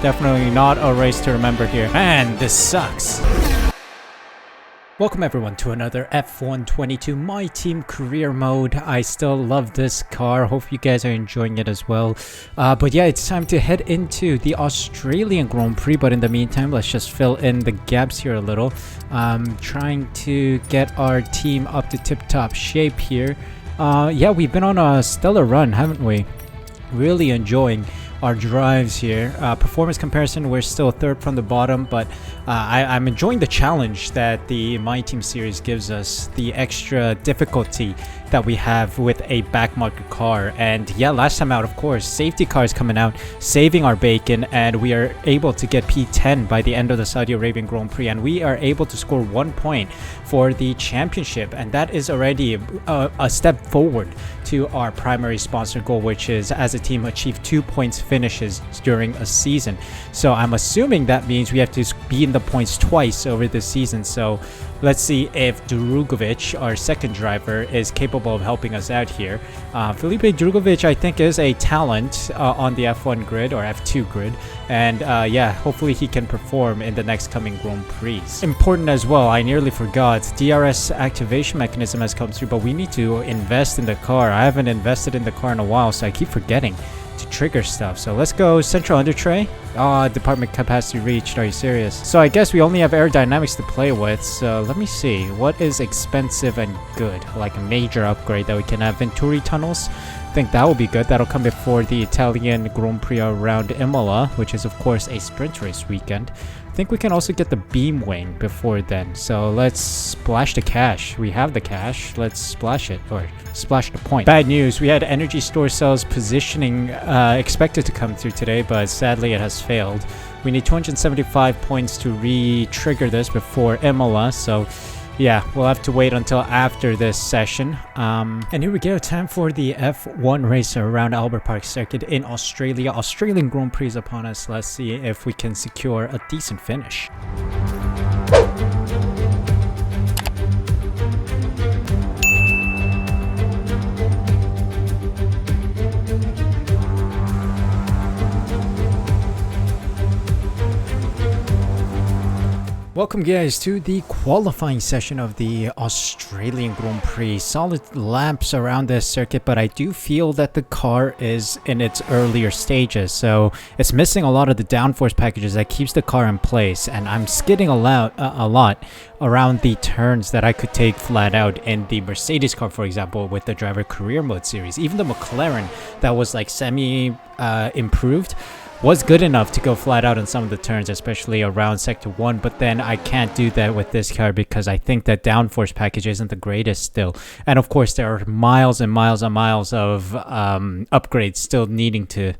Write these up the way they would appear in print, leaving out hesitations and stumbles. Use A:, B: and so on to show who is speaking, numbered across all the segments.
A: Definitely not a race to remember here. Man, this sucks. Welcome everyone to another F122 My Team career mode. I still love this car. Hope you guys are enjoying it as well. But yeah, it's time to head into the Australian Grand Prix. But in the meantime, let's just fill in the gaps here a little. Trying to get our team up to tip-top shape here. Yeah, we've been on a stellar run, haven't we? Really enjoying our drives here. Performance comparison, we're still third from the bottom, but I'm enjoying the challenge that the My Team series gives us, the extra difficulty that we have with a back market car. And yeah, last time out, of course, safety cars coming out, saving our bacon, and we are able to get P10 by the end of the Saudi Arabian Grand Prix, and we are able to score 1 point for the championship, and that is already a step forward to our primary sponsor goal, which is as a team achieve 2 points finishes during a season. So I'm assuming that means we have to be in the points twice over the season. So let's see if Drugovic, our second driver, is capable of helping us out here. Felipe Drugovic, I think, is a talent on the F1 grid or F2 grid, and yeah, hopefully he can perform in the next coming Grand Prix. Important as well, I nearly forgot, DRS activation mechanism has come through, but we need to invest in the car. I haven't invested in the car in a while, so I keep forgetting to trigger stuff. So let's go central under tray. Department capacity reached. Are you serious? So I guess we only have aerodynamics to play with. So let me see what is expensive and good, like a major upgrade that we can have. Venturi tunnels, I think that will be good. That'll come before the Italian Grand Prix around Imola, which is of course a sprint race weekend. I think we can also get the beam wing before then. So let's splash the cash. We have the cash. Let's splash it, or splash the point. Bad news, we had energy store cells positioning expected to come through today, but sadly it has failed. We need 275 points to re-trigger this before Imola, so yeah, we'll have to wait until after this session. And here we go, time for the F1 race around Albert Park Circuit in Australia. Australian Grand Prix is upon us. Let's see if we can secure a decent finish. Welcome guys to the qualifying session of the Australian Grand Prix. Solid laps around this circuit, but I do feel that the car is in its earlier stages, so it's missing a lot of the downforce packages that keeps the car in place, and I'm skidding a lot around the turns that I could take flat out in the Mercedes car, for example, with the driver career mode series. Even the McLaren that was like semi improved was good enough to go flat out on some of the turns, especially around sector 1, but then I can't do that with this car because I think that downforce package isn't the greatest still. And of course there are miles and miles and miles of upgrades still needing to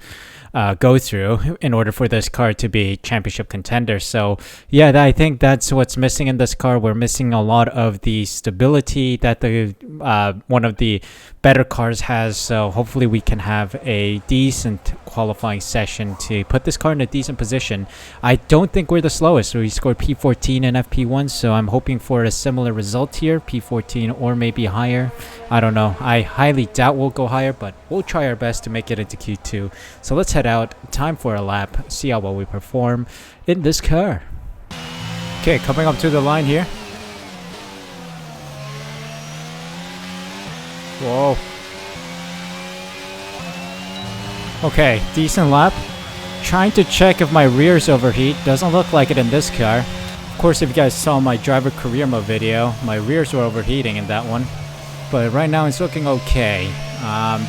A: go through in order for this car to be championship contender. So yeah, I think that's what's missing in this car. We're missing a lot of the stability that the one of the better cars has, so hopefully we can have a decent qualifying session to put this car in a decent position. I don't think we're the slowest, so we scored P14 in FP1, so I'm hoping for a similar result here, P14 or maybe higher. I don't know, I highly doubt we'll go higher, but we'll try our best to make it into Q2. So let's head out, time for a lap, see how well we perform in this car. Okay, coming up to the line here. Whoa. Okay, decent lap. Trying to check if my rears overheat. Doesn't look like it in this car. Of course, if you guys saw my driver career mode video, my rears were overheating in that one. But right now it's looking okay.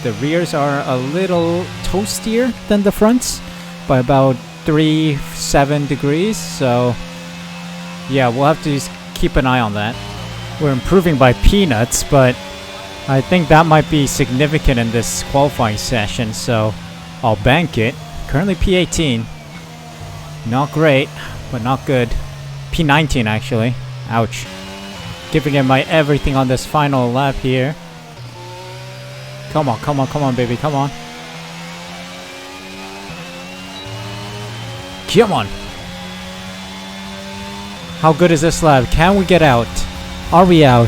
A: The rears are a little toastier than the fronts by about 3-7 degrees. So yeah, we'll have to just keep an eye on that. We're improving by peanuts, but I think that might be significant in this qualifying session, so I'll bank it. Currently P18. Not great, but not good. P19 actually. Ouch. Giving it my everything on this final lap here. Come on, come on, come on, baby, come on. Come on. How good is this lap? Can we get out? Are we out?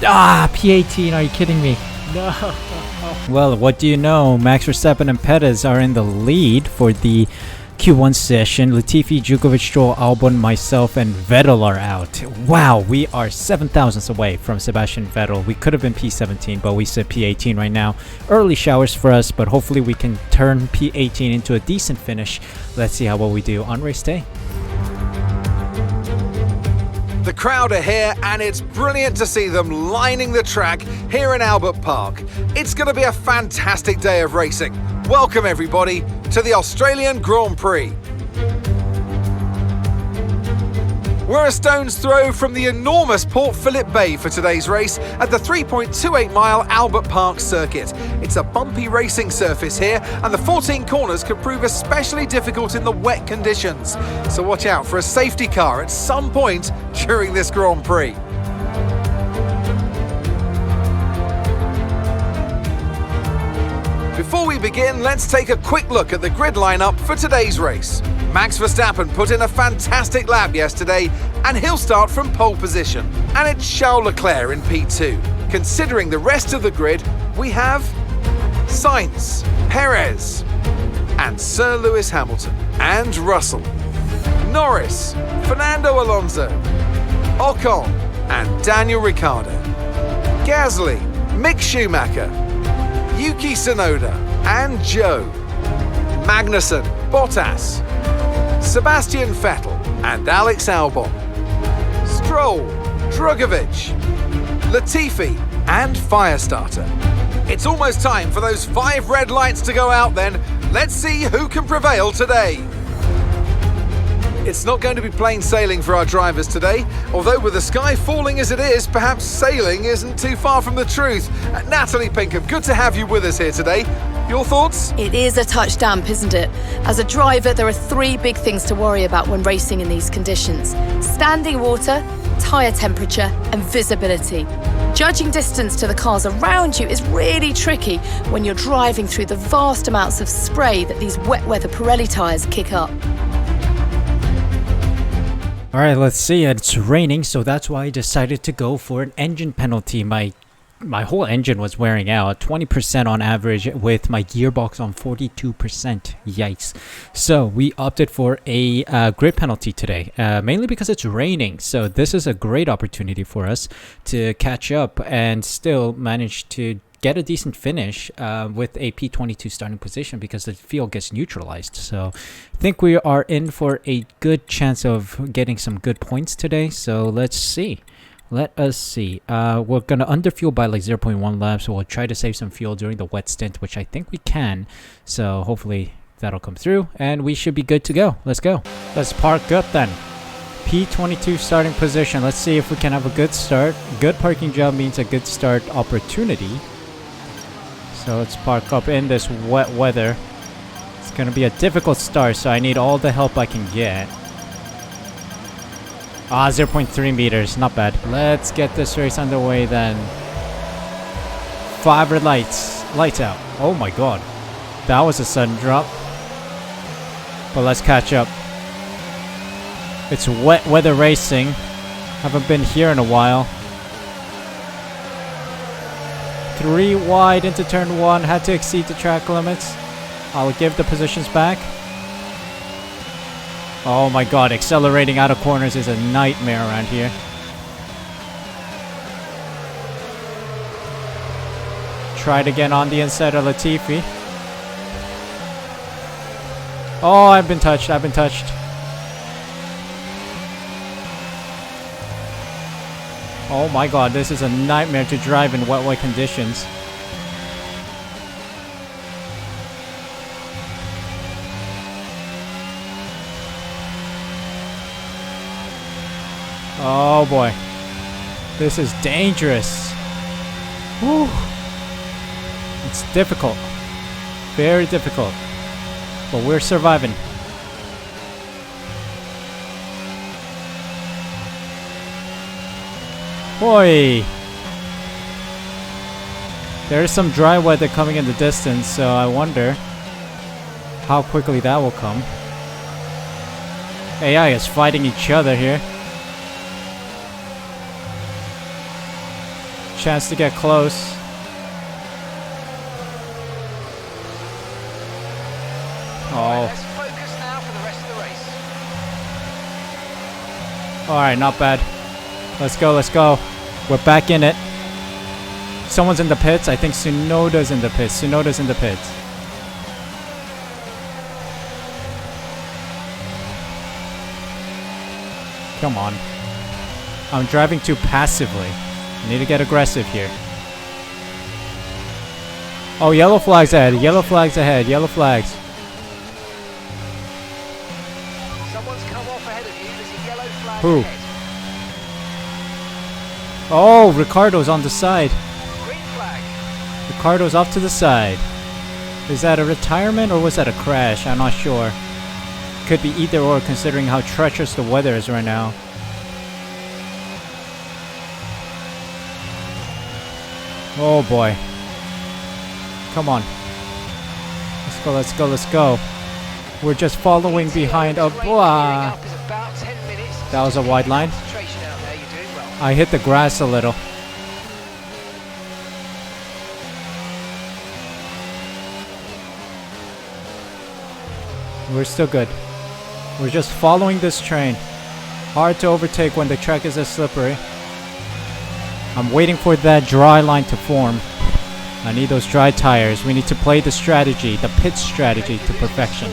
A: P18, are you kidding me? No. Well, what do you know? Max Verstappen and Perez are in the lead for the Q1 session. Latifi, Djokovic, Stroll, Albon, myself, and Vettel are out. Wow, we are 7 thousandths away from Sebastian Vettel. We could have been P17, but we said P18 right now. Early showers for us, but hopefully we can turn P18 into a decent finish. Let's see how well we do on race day.
B: The crowd are here and it's brilliant to see them lining the track here in Albert Park. It's going to be a fantastic day of racing. Welcome everybody to the Australian Grand Prix. We're a stone's throw from the enormous Port Phillip Bay for today's race at the 3.28 mile Albert Park circuit. It's a bumpy racing surface here and the 14 corners can prove especially difficult in the wet conditions. So watch out for a safety car at some point during this Grand Prix. Before we begin, let's take a quick look at the grid lineup for today's race. Max Verstappen put in a fantastic lap yesterday and he'll start from pole position. And it's Charles Leclerc in P2. Considering the rest of the grid, we have Sainz, Perez, and Sir Lewis Hamilton, and Russell, Norris, Fernando Alonso, Ocon, and Daniel Ricciardo, Gasly, Mick Schumacher, Yuki Tsunoda, and Joe, Magnussen, Bottas, Sebastian Vettel, and Alex Albon, Stroll, Drugovic, Latifi, and Firestarter. It's almost time for those 5 red lights to go out then. Let's see who can prevail today. It's not going to be plain sailing for our drivers today, although with the sky falling as it is, perhaps sailing isn't too far from the truth. Natalie Pinkham, good to have you with us here today. Your thoughts?
C: It is a touch damp, isn't it? As a driver, there are 3 big things to worry about when racing in these conditions: standing water, tyre temperature, and visibility. Judging distance to the cars around you is really tricky when you're driving through the vast amounts of spray that these wet weather Pirelli tyres kick up.
A: Alright, let's see. It's raining, so that's why I decided to go for an engine penalty. My whole engine was wearing out, 20% on average, with my gearbox on 42%. Yikes. So we opted for a grid penalty today, mainly because it's raining. So this is a great opportunity for us to catch up and still manage to get a decent finish with a P22 starting position because the field gets neutralized. So I think we are in for a good chance of getting some good points today. So let's see. Let us see. We're going to underfuel by like 0.1 laps. So we'll try to save some fuel during the wet stint, which I think we can. So hopefully that'll come through and we should be good to go. Let's go. Let's park up then. P22 starting position. Let's see if we can have a good start. Good parking job means a good start opportunity. So let's park up in this wet weather. It's going to be a difficult start, so I need all the help I can get. 0.3 meters. Not bad. Let's get this race underway then. 5 red lights. Lights out. Oh my god. That was a sudden drop. But let's catch up. It's wet weather racing. Haven't been here in a while. 3 wide into turn 1. Had to exceed the track limits. I'll give the positions back. Oh my god, accelerating out of corners is a nightmare around here. Tried again on the inside of Latifi. Oh, I've been touched. Oh my god, this is a nightmare to drive in wet conditions. Oh boy. This is dangerous. Whew. It's difficult. Very difficult. But we're surviving. Boy. There's some dry weather coming in the distance, so I wonder how quickly that will come. AI is fighting each other here. Chance to get close. Alright, not bad. Let's go, let's go. We're back in it. Someone's in the pits. I think Tsunoda's in the pits. Tsunoda's in the pits. Come on. I'm driving too passively. I need to get aggressive here. Oh, yellow flags ahead. Yellow flags ahead. Yellow flags.
D: Someone's come off ahead of you. There's a yellow flag
A: Who?
D: ahead.
A: Oh, Ricardo's on the side.
D: Green flag.
A: Ricardo's off to the side. Is that a retirement or was that a crash? I'm not sure. Could be either or considering how treacherous the weather is right now. Oh boy. Come on. Let's go, let's go, let's go. We're just following behind a... Blah. That was a wide line. I hit the grass a little. We're still good. We're just following this train. Hard to overtake when the track is this slippery. I'm waiting for that dry line to form. I need those dry tires. We need to play the strategy, the pit strategy to perfection.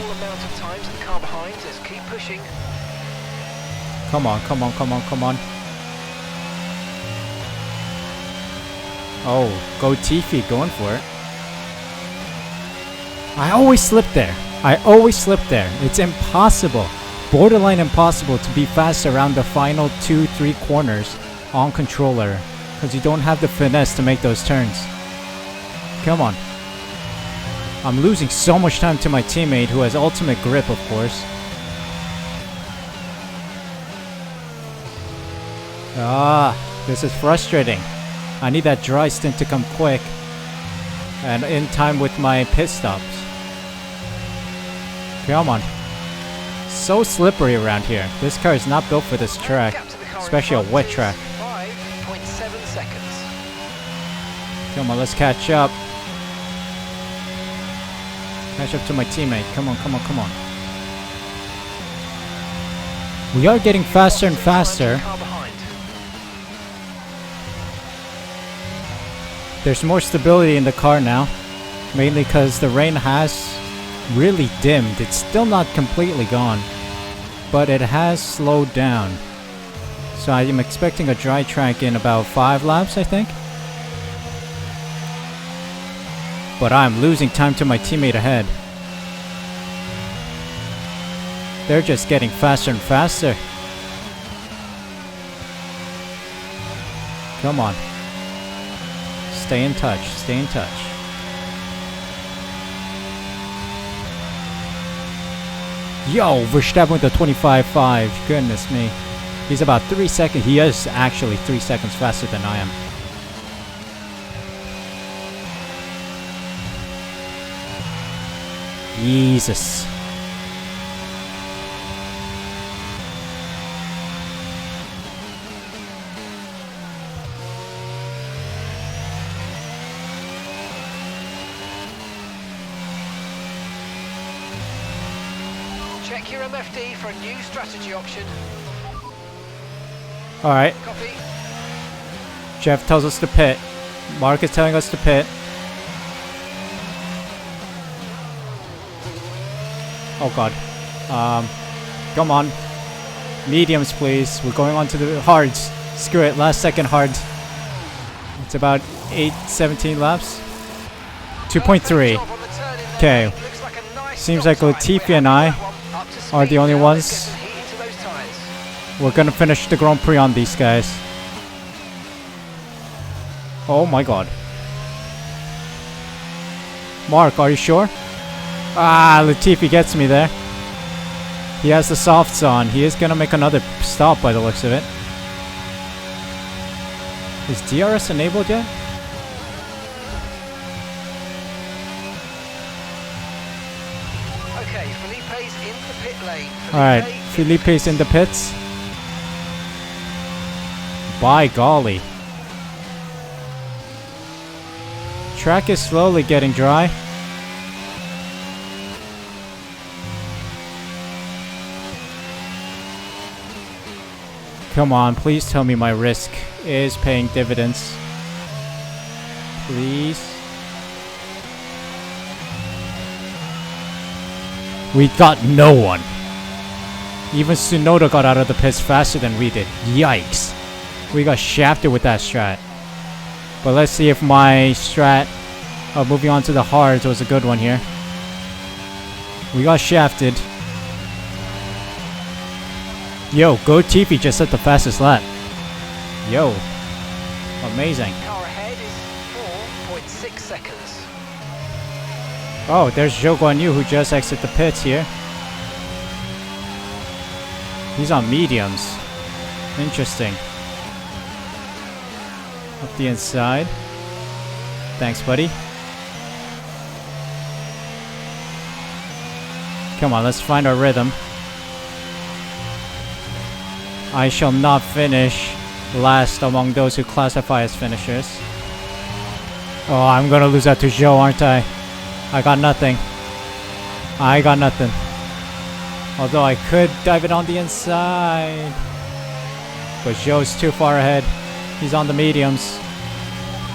A: Come on, come on, come on, come on. Oh, go Tiffy, going for it. I always slip there. I always slip there. It's impossible, borderline impossible to be fast around the final 2-3 corners on controller because you don't have the finesse to make those turns. Come on. I'm losing so much time to my teammate who has ultimate grip, of course. Ah, this is frustrating. I need that dry stint to come quick and in time with my pit stops. Come on. So slippery around here. This car is not built for this track, especially a wet track.
D: 5.7 seconds.
A: Come on, let's catch up. Catch up to my teammate. Come on, come on, come on. We are getting faster and faster. There's more stability in the car now, mainly because the rain has really dimmed. It's still not completely gone, but it has slowed down. So I am expecting a dry track in about 5 laps, I think. But I'm losing time to my teammate ahead. They're just getting faster and faster. Come on. Stay in touch, stay in touch. Yo, Verstappen with the 25.5. Goodness me. He's about 3 seconds. He is actually 3 seconds faster than I am. Jesus.
D: Check your MFD for a new strategy option.
A: Alright.
D: Copy.
A: Jeff tells us to pit. Mark is telling us to pit. Oh god. Come on. Mediums, please. We're going on to the hards. Screw it. Last second hards. It's about 17 laps. 2.3. Okay. Seems like Latifi and I are the only ones. We're gonna finish the Grand Prix on these guys. Oh my god. Mark, are you sure? Ah, Latifi gets me there. He has the softs on. He is gonna make another stop by the looks of it. Is DRS enabled yet?
D: Okay, Felipe's in the pit lane.
A: Alright, Felipe's in the pits. By golly. Track is slowly getting dry. Come on, please tell me my risk is paying dividends. Please. We got no one. Even Tsunoda got out of the pits faster than we did. Yikes. We got shafted with that strat. But let's see if my strat of moving on to the hards was a good one here. We got shafted. Yo, Go Tiffy just set the fastest lap. Yo. Amazing.
D: Car ahead is 4.6 seconds.
A: Oh, there's Zhou Guanyu who just exited the pits here. He's on mediums. Interesting. Up the inside. Thanks, buddy. Come on, let's find our rhythm. I shall not finish last among those who classify as finishers. Oh, I'm gonna lose that to Zhou, aren't I? I got nothing. I got nothing. Although I could dive it on the inside. But Zhou's too far ahead. He's on the mediums.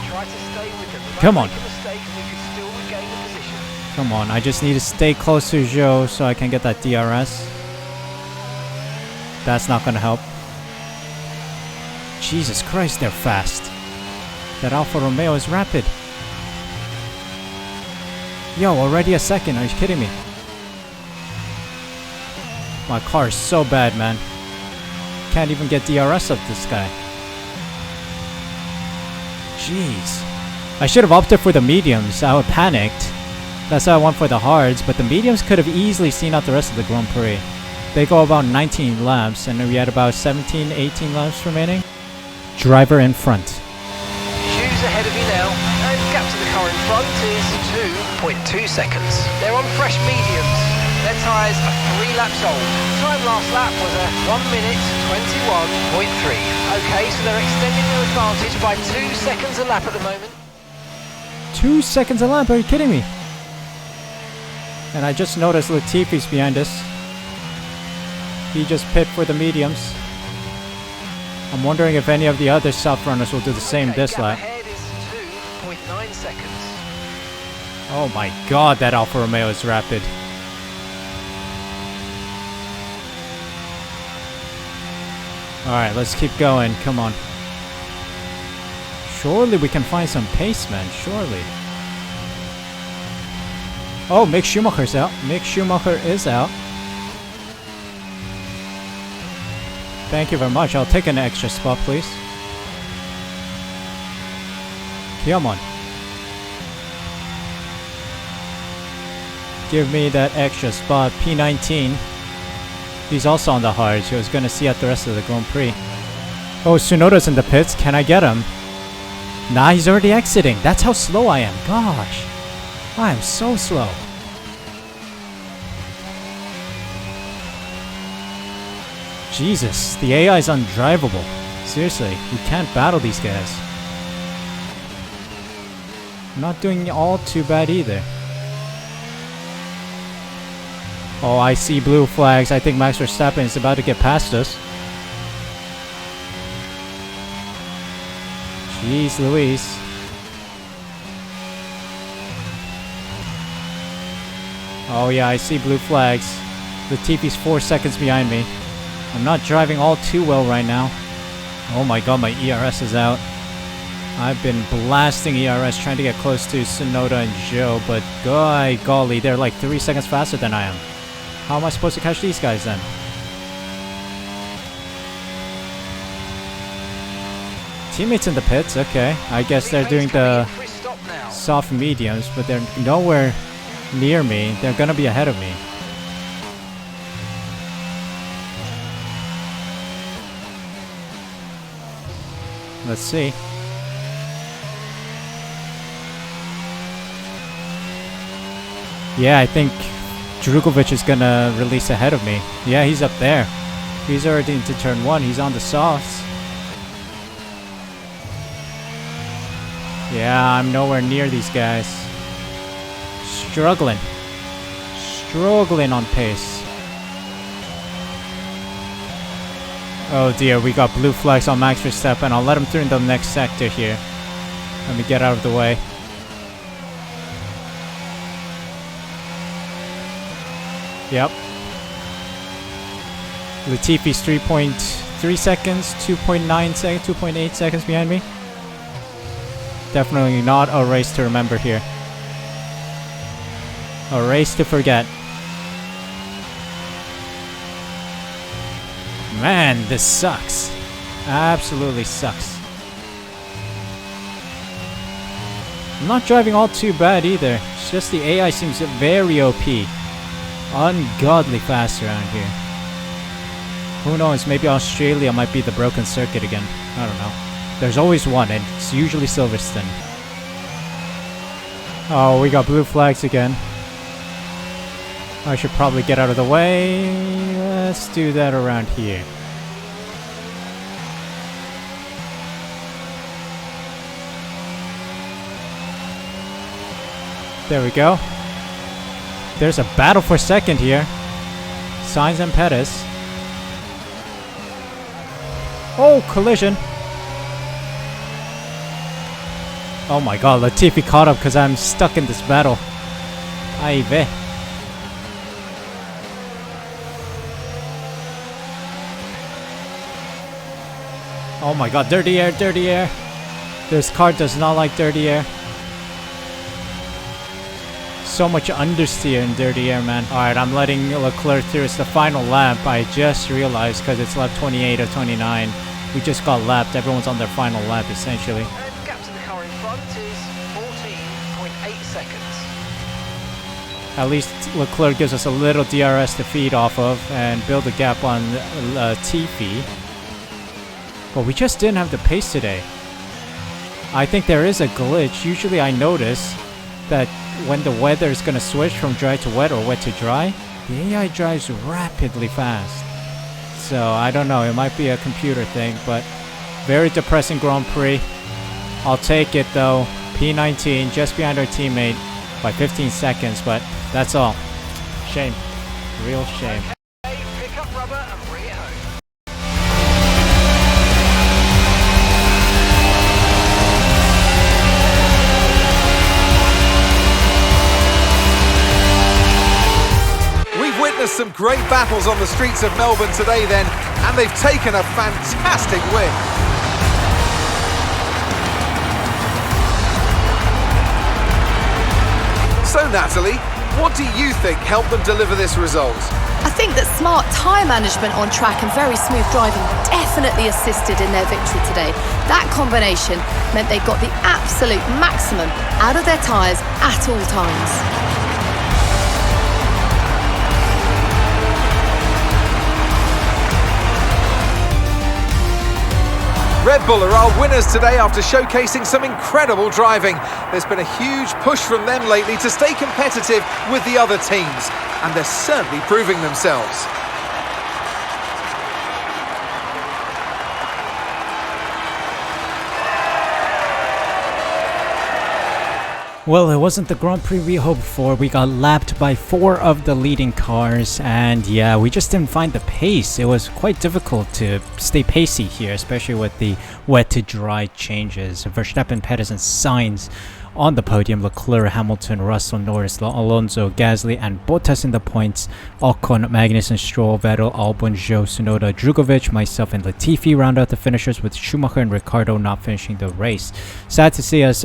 D: Try to stay with them.
A: Come on.
D: Make a mistake and we could still regain the position.
A: Come on, I just need to stay close to Zhou so I can get that DRS. That's not gonna help. Jesus Christ, they're fast. That Alfa Romeo is rapid. Yo, already a second, are you kidding me? My car is so bad, man. Can't even get DRS of this guy. Jeez. I should have opted for the mediums. I would panicked. That's why I went for the hards, but the mediums could have easily seen out the rest of the Grand Prix. They go about 19 laps, and we had about 17, 18 laps remaining. Driver in front.
D: Shoes ahead of you now, and gap to the car in front is 2.2 seconds. They're on fresh mediums. Their tyres are 3 laps old. Time last lap was a 1 minute 21.3. Okay, so they're extending their advantage by 2 seconds a lap at the moment.
A: 2 seconds a lap, are you kidding me? And I just noticed Latifi's behind us. He just pit for the mediums. I'm wondering if any of the other soft runners will do the same this
D: gap
A: lap.
D: ahead is 2.9 seconds.
A: Oh my god, that Alfa Romeo is rapid. Alright, let's keep going. Come on. Surely we can find some pace, man. Surely. Oh, Mick Schumacher's out. Mick Schumacher is out. Thank you very much. I'll take an extra spot, please. Come on. Give me that extra spot. P19. He's also on the hards. He was gonna see out the rest of the Grand Prix. Oh, Tsunoda's in the pits. Can I get him? Nah, he's already exiting. That's how slow I am. Gosh. I am so slow. Jesus, the AI is undrivable. Seriously, we can't battle these guys. I'm not doing all too bad either. Oh, I see blue flags. I think Max Verstappen is about to get past us. Jeez Louise. Oh yeah, I see blue flags. Latifi's 4 seconds behind me. I'm not driving all too well right now. Oh my god, my ERS is out. I've been blasting ERS trying to get close to Tsunoda and Zhou, but golly, they're like 3 seconds faster than I am. How am I supposed to catch these guys then? Teammates in the pits, okay. I guess they're doing the soft mediums, but they're nowhere near me. They're gonna be ahead of me. Let's see. Yeah, I think Drugovic is gonna release ahead of me. Yeah, he's up there. He's already into turn 1. He's on the softs. Yeah, I'm nowhere near these guys. Struggling. Struggling on pace. Oh dear, we got blue flags on Max Verstappen. I'll let him through in the next sector here. Let me get out of the way. Yep. Latifi's 3.3 seconds, 2.9 seconds, 2.8 seconds behind me. Definitely not a race to remember here. A race to forget. Man, this sucks. Absolutely sucks. I'm not driving all too bad either. It's just the AI seems very OP. Ungodly fast around here. Who knows, maybe Australia might be the broken circuit again. I don't know. There's always one, and it's usually Silverstone. Oh, we got blue flags again. I should probably get out of the way. Let's do that around here. There we go. There's a battle for second here. Sainz and Perez. Oh, collision. Oh my god, Latifi caught up because I'm stuck in this battle. Ay ve. Oh my god, dirty air, dirty air. This car does not like dirty air. So much understeer in dirty air, man. Alright, I'm letting Leclerc through. It's the final lap. I just realized because it's lap 28 or 29. We just got lapped. Everyone's on their final lap, essentially.
D: And gap to the car in front is 14.8 seconds.
A: At least Leclerc gives us a little DRS to feed off of and build a gap on Latifi. But we just didn't have the pace today. I think there is a glitch. Usually I notice that when the weather is going to switch from dry to wet or wet to dry, the AI drives rapidly fast. So I don't know, it might be a computer thing, but very depressing Grand Prix. I'll take it though. P19 just behind our teammate by 15 seconds, but that's all. Shame. Real shame.
D: Okay, pick up rubber and bring it home.
B: Some great battles on the streets of Melbourne today then, and they've taken a fantastic win. So Natalie, what do you think helped them deliver this result?
C: I think that smart tyre management on track and very smooth driving definitely assisted in their victory today. That combination meant they got the absolute maximum out of their tyres at all times.
B: Red Bull are our winners today after showcasing some incredible driving. There's been a huge push from them lately to stay competitive with the other teams, and they're certainly proving themselves.
A: Well, it wasn't the Grand Prix we hoped for. We got lapped by 4 of the leading cars, and yeah, we just didn't find the pace. It was quite difficult to stay pacey here, especially with the wet to dry changes. Verstappen, Perez, and Sainz on the podium. Leclerc, Hamilton, Russell, Norris, Alonso, Gasly, and Bottas in the points. Ocon, Magnussen, Stroll, Vettel, Albon, Zhou, Tsunoda, Drugovich, myself, and Latifi round out the finishers, with Schumacher and Ricciardo not finishing the race. Sad to see us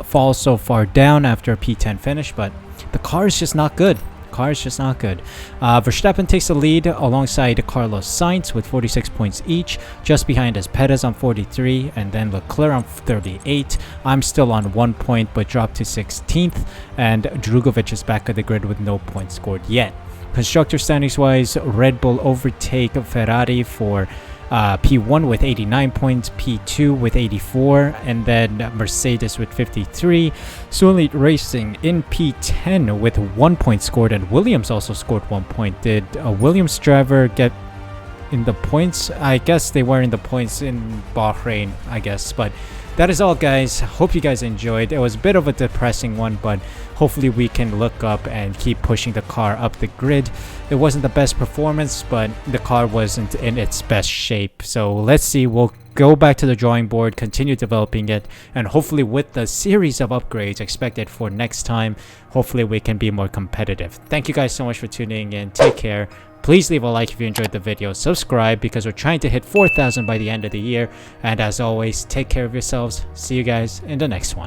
A: fall so far down after a P10 finish, but the car is just not good. Verstappen takes the lead alongside Carlos Sainz with 46 points each. Just behind us, Perez on 43, and then Leclerc on 38. I'm still on 1 point, but dropped to 16th, and Drugovich is back at the grid with no points scored yet. Constructor standings wise, Red Bull overtake Ferrari for P1 with 89 points, P2 with 84, and then Mercedes with 53. Suh Racing in P10 with 1 point scored, and Williams also scored 1 point. Did a Williams driver get in the points? I guess they were in the points in Bahrain, I guess, but that is all, guys. Hope you guys enjoyed. It was a bit of a depressing one, but hopefully we can look up and keep pushing the car up the grid. It wasn't the best performance, but the car wasn't in its best shape. So let's see. We'll go back to the drawing board, continue developing it, and hopefully with the series of upgrades expected for next time, hopefully we can be more competitive. Thank you guys so much for tuning in. Take care. Please leave a like if you enjoyed the video. Subscribe because we're trying to hit 4,000 by the end of the year. And as always, take care of yourselves. See you guys in the next one.